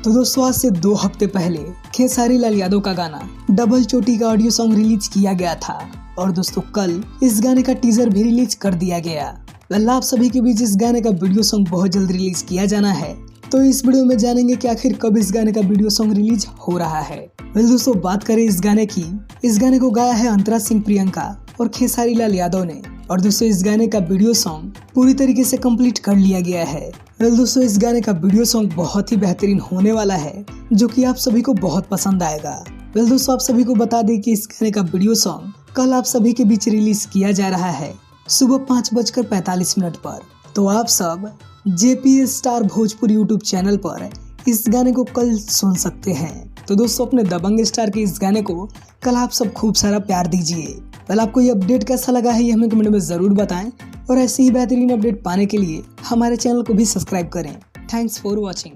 तो दोस्तों आज से 2 हफ्ते पहले खेसारी लाल यादव का गाना डबल चोटी का ऑडियो सॉन्ग रिलीज किया गया था और दोस्तों कल इस गाने का टीजर भी रिलीज कर दिया गया। आप सभी के बीच इस गाने का वीडियो सॉन्ग बहुत जल्द रिलीज किया जाना है, तो इस वीडियो में जानेंगे कि आखिर कब इस गाने का वीडियो सॉन्ग रिलीज हो रहा है। दोस्तों बात करें इस गाने की, इस गाने को गाया है अंतरा सिंह प्रियंका और खेसारी लाल यादव ने। और दोस्तों इस गाने का वीडियो सॉन्ग पूरी तरीके से कंप्लीट कर लिया गया है। दोस्तों इस गाने का वीडियो सॉन्ग बहुत ही बेहतरीन होने वाला है, जो कि आप सभी को बहुत पसंद आएगा। दोस्तों आप सभी को बता दें कि इस गाने का वीडियो सॉन्ग कल आप सभी के बीच रिलीज किया जा रहा है सुबह 5:45 पर। तो आप सब JPS star Bhojpuri YouTube channel पर इस गाने को कल सुन सकते हैं। तो दोस्तों अपने दबंग स्टार के इस गाने को कल आप सब खूब सारा प्यार दीजिए। आपको ये अपडेट कैसा लगा है ये हमें कमेंट में जरूर बताएं और ऐसे ही बेहतरीन अपडेट पाने के लिए हमारे चैनल को भी सब्सक्राइब करें। Thanks for watching.